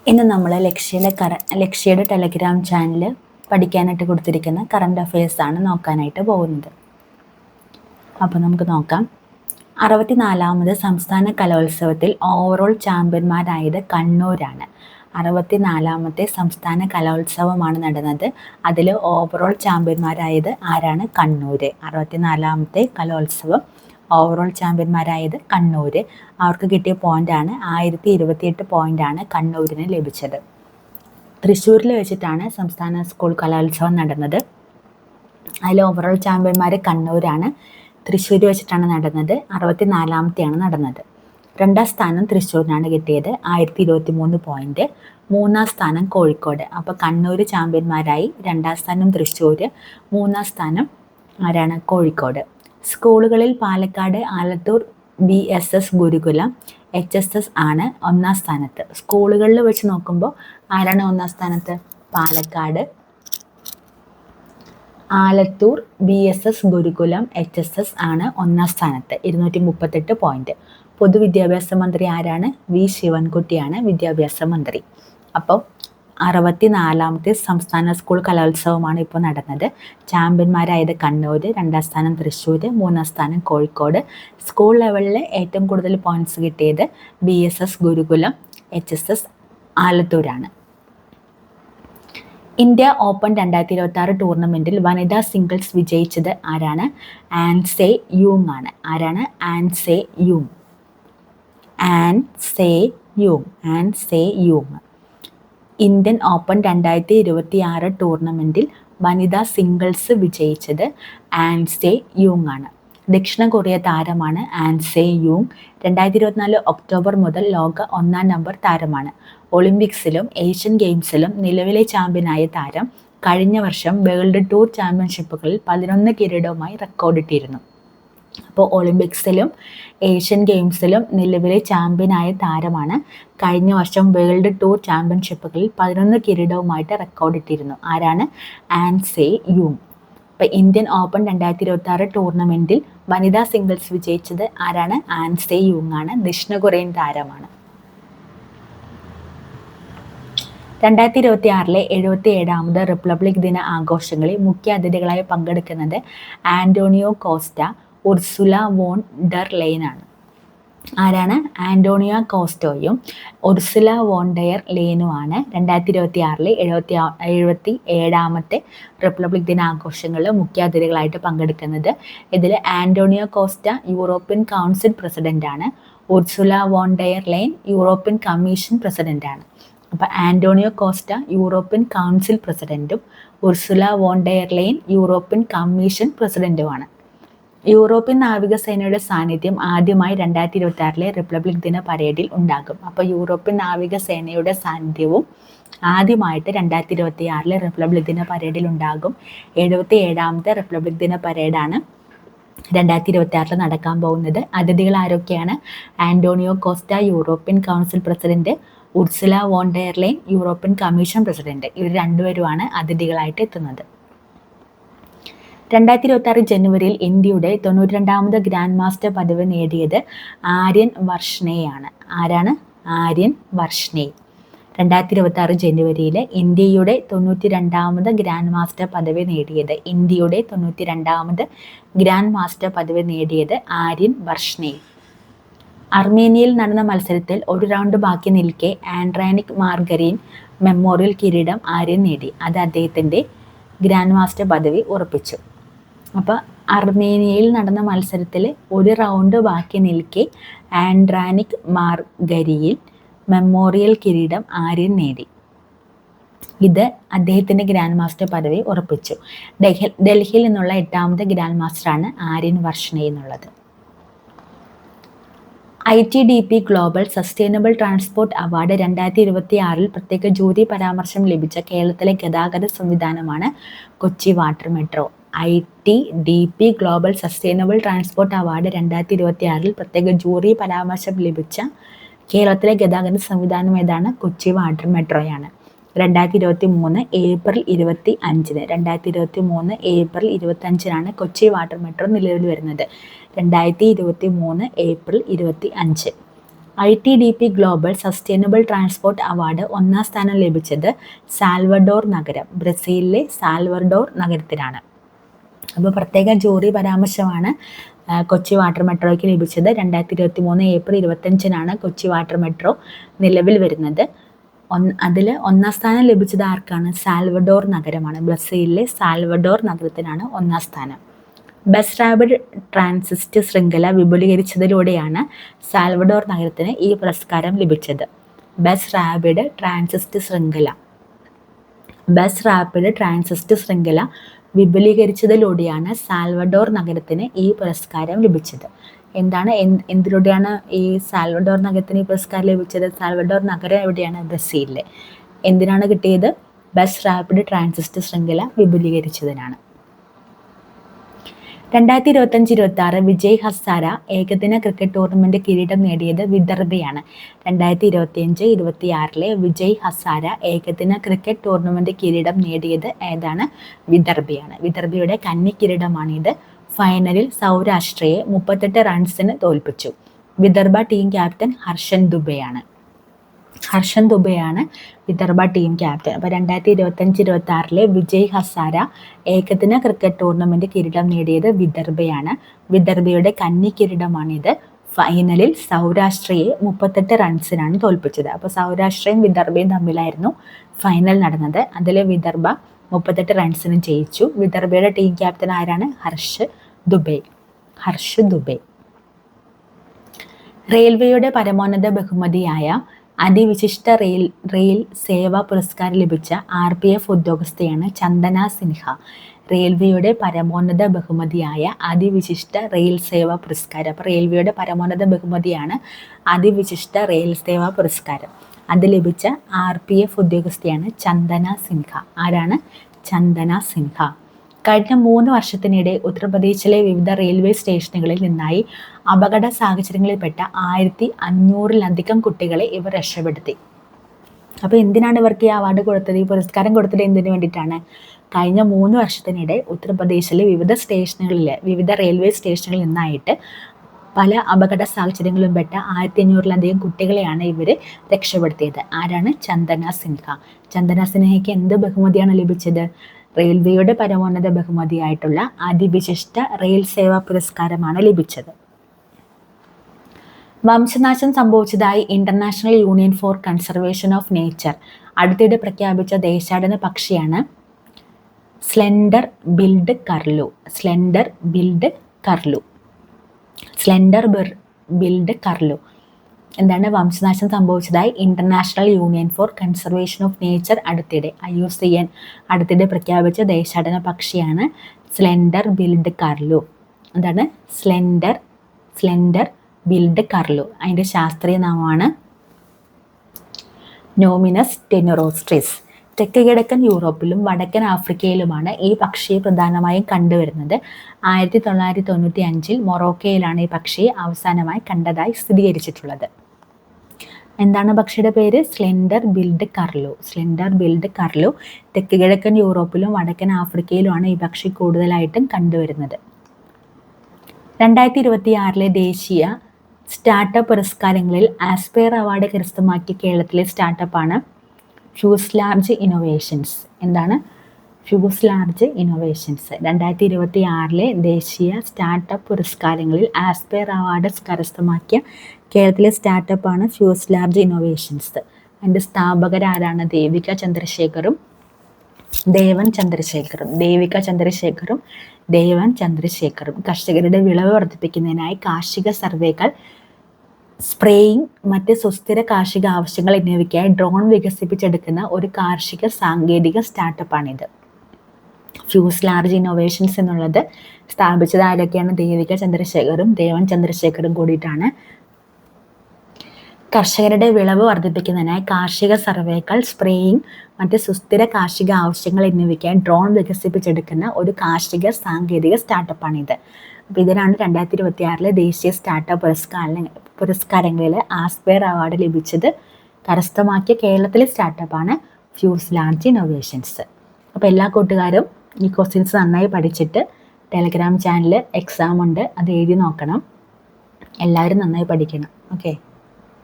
ഇന്ന് നമ്മൾ ലക്ഷ്യയുടെ Telegram channel പഠിക്കാനായിട്ട് കൊടുത്തിരിക്കുന്ന കറണ്ട് അഫയേഴ്സാണ് നോക്കാനായിട്ട് പോകുന്നത്. അപ്പോൾ നമുക്ക് നോക്കാം. 64ാമത് സംസ്ഥാന കലോത്സവത്തിൽ ഓവറോൾ ചാമ്പ്യന്മാരായത് കണ്ണൂരാണ്. 64ാമത്തെ സംസ്ഥാന കലോത്സവമാണ് നടന്നത്. അതിൽ ഓവറോൾ ചാമ്പ്യന്മാരായത് ആരാണ്? കണ്ണൂർ. 64ാമത്തെ കലോത്സവം ഓവറോൾ ചാമ്പ്യന്മാരായത് കണ്ണൂർ. അവർക്ക് കിട്ടിയ പോയിൻ്റാണ് 1028 പോയിൻ്റാണ് കണ്ണൂരിന് ലഭിച്ചത്. തൃശ്ശൂരിൽ വെച്ചിട്ടാണ് സംസ്ഥാന സ്കൂൾ കലോത്സവം നടന്നത്. അതിൽ ഓവറോൾ ചാമ്പ്യന്മാർ കണ്ണൂരാണ്. തൃശ്ശൂർ വെച്ചിട്ടാണ് നടന്നത്. 64ാമത്തെയാണ് നടന്നത്. 2ാം സ്ഥാനം തൃശ്ശൂരിനാണ് കിട്ടിയത്, 1023 പോയിൻ്റ്. 3ാം സ്ഥാനം കോഴിക്കോട്. അപ്പോൾ കണ്ണൂർ ചാമ്പ്യന്മാരായി. 2ാം സ്ഥാനം തൃശ്ശൂർ, 3ാം സ്ഥാനം ആരാണ്? കോഴിക്കോട്. സ്കൂളുകളിൽ പാലക്കാട് ആലത്തൂർ BSS ഗുരുകുലം HSS ആണ് 1ാം സ്ഥാനത്ത്. സ്കൂളുകളിൽ വെച്ച് നോക്കുമ്പോൾ ആരാണ് 1ാം സ്ഥാനത്ത്? പാലക്കാട് ആലത്തൂർ BSS ഗുരുകുലം HSS ആണ് 1ാം സ്ഥാനത്ത്, 238 പോയിൻ്റ്. പൊതുവിദ്യാഭ്യാസ മന്ത്രി ആരാണ്? V ശിവൻകുട്ടിയാണ് വിദ്യാഭ്യാസ മന്ത്രി. അപ്പോൾ 64ാമത്തെ സംസ്ഥാന സ്കൂൾ കലോത്സവമാണ് ഇപ്പോൾ നടന്നത്. ചാമ്പ്യന്മാരായത് കണ്ണൂർ, 2ാം സ്ഥാനം തൃശ്ശൂർ, 3ാം സ്ഥാനം കോഴിക്കോട്. സ്കൂൾ ലെവലിൽ ഏറ്റവും കൂടുതൽ പോയിൻറ്റ്സ് കിട്ടിയത് BSS ഗുരുകുലം HSS ആലത്തൂരാണ്. ഇന്ത്യ ഓപ്പൺ 2026 ടൂർണമെൻറ്റിൽ വനിതാ സിംഗിൾസ് വിജയിച്ചത് ആരാണ്? ആൻസെ യൂങ് ആണ്. ആരാണ്? ആൻസെ യൂങ്. ഇന്ത്യൻ ഓപ്പൺ 2026 ടൂർണമെൻറ്റിൽ വനിതാ സിംഗിൾസ് വിജയിച്ചത് ആൻസെ യൂങ് ആണ്. ദക്ഷിണ കൊറിയ താരമാണ് ആൻസെ യൂങ്. 2024 ഒക്ടോബർ മുതൽ ലോക 1ാം നമ്പർ താരമാണ്. ഒളിമ്പിക്സിലും ഏഷ്യൻ ഗെയിംസിലും നിലവിലെ ചാമ്പ്യനായ താരം. കഴിഞ്ഞ വർഷം വേൾഡ് ടൂർ ചാമ്പ്യൻഷിപ്പുകളിൽ 11 കിരീടവുമായി റെക്കോർഡിട്ടിരുന്നു. അപ്പോൾ ഒളിമ്പിക്സിലും ഏഷ്യൻ ഗെയിംസിലും നിലവിലെ ചാമ്പ്യനായ താരമാണ്. കഴിഞ്ഞ വർഷം വേൾഡ് ടൂർ ചാമ്പ്യൻഷിപ്പുകളിൽ 11 കിരീടവുമായിട്ട് റെക്കോർഡിട്ടിരുന്നു. ആരാണ്? ആൻസെ യൂങ്. അപ്പോൾ ഇന്ത്യൻ ഓപ്പൺ 2026 ടൂർണമെൻറ്റിൽ വനിതാ സിംഗിൾസ് വിജയിച്ചത് ആരാണ്? ആൻസെ യൂങ് ആണ്. ദക്ഷിണ കൊറിയൻ താരമാണ്. 2026 77ാമത് റിപ്പബ്ലിക് ദിന ആഘോഷങ്ങളിൽ മുഖ്യ അതിഥികളായി പങ്കെടുക്കുന്നത് Antonio Costa, Ursula von der Leyen ആണ്. ആരാണ്? ആൻ്റോണിയോ കോസ്റ്റോയും ഉർസുല വോൺ ഡെർ ലെയ്നുമാണ് 2026 77ാമത്തെ റിപ്പബ്ലിക് ദിനാഘോഷങ്ങളിൽ മുഖ്യാതിഥികളായിട്ട് പങ്കെടുക്കുന്നത്. ഇതിൽ ആൻ്റോണിയോ കോസ്റ്റ യൂറോപ്യൻ കൗൺസിൽ പ്രസിഡൻ്റാണ്. Ursula von der Leyen European commission പ്രസിഡൻ്റാണ്. അപ്പോൾ ആൻ്റോണിയോ കോസ്റ്റ യൂറോപ്യൻ കൗൺസിൽ പ്രസിഡൻറ്റും Ursula von der Leyen European commission പ്രസിഡൻറ്റുമാണ്. യൂറോപ്യൻ നാവികസേനയുടെ സാന്നിധ്യം ആദ്യമായി 2026 റിപ്പബ്ലിക് ദിന പരേഡിൽ ഉണ്ടാകും. അപ്പോൾ യൂറോപ്യൻ നാവികസേനയുടെ സാന്നിധ്യവും ആദ്യമായിട്ട് 2026 റിപ്പബ്ലിക് ദിന പരേഡിൽ ഉണ്ടാകും. 77ാമത്തെ റിപ്പബ്ലിക് ദിന പരേഡാണ് 2026 നടക്കാൻ പോകുന്നത്. അതിഥികൾ ആരൊക്കെയാണ്? Antonio Costa European council president, Ursula von der Leyen European commission president. ഇവർ രണ്ടുപേരുമാണ് അതിഥികളായിട്ട് എത്തുന്നത്. 2026 ജനുവരിയിൽ ഇന്ത്യയുടെ 92ാമത് ഗ്രാൻഡ് മാസ്റ്റർ പദവി നേടിയത് ആര്യൻ വർഷ്ണേയാണ്. ആരാണ്? ആര്യൻ വർഷ്ണേ. 2026 ജനുവരിയിൽ ഇന്ത്യയുടെ 92ാമത് ഗ്രാൻഡ് മാസ്റ്റർ പദവി നേടിയത് ആര്യൻ വർഷ്ണേ. അർമേനിയയിൽ നടന്ന മത്സരത്തിൽ ഒരു റൗണ്ട് ബാക്കി നിൽക്കെ ആൻഡ്രാനിക് മാർഗരീൻ മെമ്മോറിയൽ കിരീടം ആര്യൻ നേടി. അത് അദ്ദേഹത്തിൻ്റെ ഗ്രാൻഡ് മാസ്റ്റർ പദവി ഉറപ്പിച്ചു. അപ്പോൾ അർമേനിയയിൽ നടന്ന മത്സരത്തിൽ ഒരു റൗണ്ട് ബാക്കി നിൽക്കെ ആൻഡ്രാനിക് മാർഗരിയിൽ മെമ്മോറിയൽ കിരീടം ആര്യൻ നേടി. ഇത് അദ്ദേഹത്തിൻ്റെ ഗ്രാൻഡ് മാസ്റ്റർ പദവി ഉറപ്പിച്ചു. ഡൽഹിയിൽ നിന്നുള്ള 8ാമത്തെ ഗ്രാൻഡ് മാസ്റ്ററാണ് ആര്യൻ വർഷ്ണേ എന്നുള്ളത്. ITDP global sustainable transport award 2026 പ്രത്യേക ജൂറി പരാമർശം ലഭിച്ച കേരളത്തിലെ ഗതാഗത സംവിധാനമാണ് Kochi water metro. ITDP global sustainable transport award 2026 പ്രത്യേക ജൂറി പരാമർശം ലഭിച്ച കേരളത്തിലെ ഗതാഗത സംവിധാനം ഏതാണ്? കൊച്ചി വാട്ടർ മെട്രോയാണ്. 2023 ഏപ്രിൽ 25 കൊച്ചി വാട്ടർ മെട്രോ നിലവിൽ വരുന്നത്. 2023 April 25. ITDP global sustainable transport award ഒന്നാം സ്ഥാനം ലഭിച്ചത് സാൽവഡോർ നഗരം, ബ്രസീലിലെ സാൽവഡോർ നഗരത്തിനാണ്. അപ്പോൾ പ്രത്യേക ജൂറി പരാമർശമാണ് കൊച്ചി വാട്ടർ മെട്രോയ്ക്ക് ലഭിച്ചത്. 2023 ഏപ്രിൽ 25 കൊച്ചി വാട്ടർ മെട്രോ നിലവിൽ വരുന്നത്. അതിൽ ഒന്നാം സ്ഥാനം ലഭിച്ചത് ആർക്കാണ്? സാൽവഡോർ നഗരമാണ്. ബ്രസീലിലെ സാൽവഡോർ നഗരത്തിനാണ് ഒന്നാം സ്ഥാനം. ബസ് റാപ്പിഡ് ട്രാൻസിറ്റ് ശൃംഖല വിപുലീകരിച്ചതിലൂടെയാണ് സാൽവഡോർ നഗരത്തിന് ഈ പുരസ്കാരം ലഭിച്ചത്. ബസ് റാപ്പിഡ് ട്രാൻസിറ്റ് ശൃംഖല വിപുലീകരിച്ചതിലൂടെയാണ് സാൽവഡോർ നഗരത്തിന് ഈ പുരസ്കാരം ലഭിച്ചത്. എന്തിലൂടെയാണ് ഈ സാൽവഡോർ നഗരത്തിന് ഈ പുരസ്കാരം ലഭിച്ചത്? സാൽവഡോർ നഗരം എവിടെയാണ്? ബ്രസീലിൽ. എന്തിനാണ് കിട്ടിയത്? ബസ് റാപ്പിഡ് ട്രാൻസിറ്റ് ശൃംഖല വിപുലീകരിച്ചതിനാണ്. 2025-26 വിജയ് ഹസാര ഏകദിന ക്രിക്കറ്റ് ടൂർണമെന്റ് കിരീടം നേടിയത് വിദർഭയാണ്. 2025-26 വിജയ് ഹസാര ഏകദിന ക്രിക്കറ്റ് ടൂർണമെന്റ് കിരീടം നേടിയത് ഏതാണ്? വിദർഭയാണ്. വിദർഭയുടെ കന്നി കിരീടമാണിത്. ഫൈനലിൽ സൗരാഷ്ട്രയെ 38 റൺസിന് തോൽപ്പിച്ചു. വിദർഭ ടീം ക്യാപ്റ്റൻ ഹർഷൻ ദുബെയാണ് വിദർഭ ടീം ക്യാപ്റ്റൻ. അപ്പോൾ 2025-26 വിജയ് ഹസാര ഏകദിന ക്രിക്കറ്റ് ടൂർണമെന്റ് കിരീടം നേടിയത് വിദർഭയാണ്. വിദർഭയുടെ കന്നി കിരീടമാണിത്. ഫൈനലിൽ സൗരാഷ്ട്രയെ 38 റൺസിനാണ് തോൽപ്പിച്ചത്. അപ്പോൾ സൗരാഷ്ട്രയും വിദർഭയും തമ്മിലായിരുന്നു ഫൈനൽ നടന്നത്. അതിൽ വിദർഭ 38 റൺസിന് ജയിച്ചു. വിദർഭയുടെ ടീം ക്യാപ്റ്റൻ ആരാണ്? ഹർഷ് ദുബെ. റെയിൽവേയുടെ പരമോന്നത ബഹുമതിയായ അതിവിശിഷ്ട റെയിൽ സേവാ പുരസ്കാരം ലഭിച്ച RPF ഉദ്യോഗസ്ഥയാണ് ചന്ദന സിൻഹ. റെയിൽവേയുടെ പരമോന്നത ബഹുമതിയായ അതിവിശിഷ്ട റെയിൽ സേവാ പുരസ്കാരം. അപ്പോൾ റെയിൽവേയുടെ പരമോന്നത ബഹുമതിയാണ് അതിവിശിഷ്ട റെയിൽ സേവാ പുരസ്കാരം. അത് ലഭിച്ച RPF ഉദ്യോഗസ്ഥയാണ് ചന്ദന സിൻഹ. ആരാണ്? ചന്ദന സിൻഹ. കഴിഞ്ഞ 3 വർഷത്തിനിടെ ഉത്തർപ്രദേശിലെ വിവിധ റെയിൽവേ സ്റ്റേഷനുകളിൽ നിന്നായി അപകട സാഹചര്യങ്ങളിൽപ്പെട്ട 1500-ലധികം കുട്ടികളെ ഇവർ രക്ഷപ്പെടുത്തി. അപ്പോൾ എന്തിനാണ് ഇവർക്ക് ഈ അവാർഡ് കൊടുത്തത്? ഈ പുരസ്കാരം കൊടുത്തത് എന്തിനു വേണ്ടിയിട്ടാണ്? കഴിഞ്ഞ 3 വർഷത്തിനിടെ ഉത്തർപ്രദേശിലെ വിവിധ റെയിൽവേ സ്റ്റേഷനുകളിൽ നിന്നായിട്ട് പല അപകട സാഹചര്യങ്ങളിലും പെട്ട 1500-ലധികം കുട്ടികളെയാണ് ഇവർ രക്ഷപ്പെടുത്തിയത്. ആരാണ്? ചന്ദന സിൻഹ. ചന്ദന സിൻഹയ്ക്ക് എന്ത് ബഹുമതിയാണ് ലഭിച്ചത്? റെയിൽവേയുടെ പരമോന്നത ബഹുമതിയായിട്ടുള്ള അതിവിശിഷ്ട റെയിൽ സേവാ പുരസ്കാരമാണ് ലഭിച്ചത്. വംശനാശം സംഭവിച്ചതായി international union for conservation of nature അടുത്തിടെ പ്രഖ്യാപിച്ച ദേശാടന പക്ഷിയാണ് സ്ലെൻഡർ ബിൽഡ് കർലു. എന്താണ്? വംശനാശം സംഭവിച്ചതായി international union for conservation of nature IUCN അടുത്തിടെ പ്രഖ്യാപിച്ച ദേശാടന പക്ഷിയാണ് സ്ലെൻഡർ ബിൽഡ് കർലു. എന്താണ്? Slender billed curlew. അതിൻ്റെ ശാസ്ത്രീയ നാമമാണ് നോമിനസ് ടെനുറോസ്ട്രിസ്. തെക്ക് കിഴക്കൻ യൂറോപ്പിലും വടക്കൻ ആഫ്രിക്കയിലുമാണ് ഈ പക്ഷിയെ പ്രധാനമായും കണ്ടുവരുന്നത്. 1995 മൊറോക്കോയിലാണ് ഈ പക്ഷിയെ അവസാനമായി കണ്ടതായി സ്ഥിരീകരിച്ചിട്ടുള്ളത്. എന്താണ് പക്ഷിയുടെ പേര്? Slender billed curlew. തെക്ക് കിഴക്കൻ യൂറോപ്പിലും വടക്കൻ ആഫ്രിക്കയിലുമാണ് ഈ പക്ഷി കൂടുതലായിട്ടും കണ്ടുവരുന്നത്. 2026 ദേശീയ സ്റ്റാർട്ടപ്പ് പുരസ്കാരങ്ങളിൽ ആസ്പെയർ അവാർഡ് കരസ്ഥമാക്കിയ കേരളത്തിലെ സ്റ്റാർട്ടപ്പാണ് ഫ്യൂസ്ലാർജ് ഇന്നോവേഷൻസ്. എന്താണ്? ഫ്യൂസ്ലാർജ് ഇന്നോവേഷൻസ്. 2026 ദേശീയ സ്റ്റാർട്ടപ്പ് പുരസ്കാരങ്ങളിൽ ആസ്പെയർ അവാർഡ് കരസ്ഥമാക്കിയ കേരളത്തിലെ സ്റ്റാർട്ടപ്പാണ് ഫ്യൂസ്ലാർജ് ഇന്നോവേഷൻസ്. അതിൻ്റെ സ്ഥാപകരാരാണ്? ദേവിക ചന്ദ്രശേഖറും ദേവൻ ചന്ദ്രശേഖറും. കർഷകരുടെ വിളവ് വർദ്ധിപ്പിക്കുന്നതിനായി കാർഷിക സർവേകൾ, സ്പ്രേയിങ്, മറ്റ് സുസ്ഥിര കാർഷിക ആവശ്യങ്ങൾ എന്നിവയ്ക്കായി ഡ്രോൺ വികസിപ്പിച്ചെടുക്കുന്ന ഒരു കാർഷിക സാങ്കേതിക സ്റ്റാർട്ടപ്പാണിത്. ഫ്യൂസ്ലാർജ് ഇന്നോവേഷൻസ് എന്നുള്ളത് സ്ഥാപിച്ചത് ആരൊക്കെയാണ്? ദേവിക ചന്ദ്രശേഖറും ദേവൻ ചന്ദ്രശേഖറും കൂടിയിട്ടാണ്. കർഷകരുടെ വിളവ് വർദ്ധിപ്പിക്കുന്നതിനായി കാർഷിക സർവേകൾ, സ്പ്രേയിങ്, മറ്റ് സുസ്ഥിര കാർഷിക ആവശ്യങ്ങൾ എന്നിവയ്ക്കായി ഡ്രോൺ വികസിപ്പിച്ചെടുക്കുന്ന ഒരു കാർഷിക സാങ്കേതിക സ്റ്റാർട്ടപ്പാണിത്. അപ്പോൾ ഇതിനാണ് 2026 ദേശീയ സ്റ്റാർട്ടപ്പ് പുരസ്കാരങ്ങളിൽ ആസ്പെയർ അവാർഡ് ലഭിച്ചത്. കരസ്ഥമാക്കിയ കേരളത്തിലെ സ്റ്റാർട്ടപ്പാണ് ഫ്യൂസ്ലാർജ് ഇന്നോവേഷൻസ്. അപ്പോൾ എല്ലാ കൂട്ടുകാരും ഈ ക്വസ്റ്റ്യൻസ് നന്നായി പഠിച്ചിട്ട് ടെലഗ്രാം ചാനൽ എക്സാം ഉണ്ട്, അത് എഴുതി നോക്കണം. എല്ലാവരും നന്നായി പഠിക്കണം. ഓക്കെ.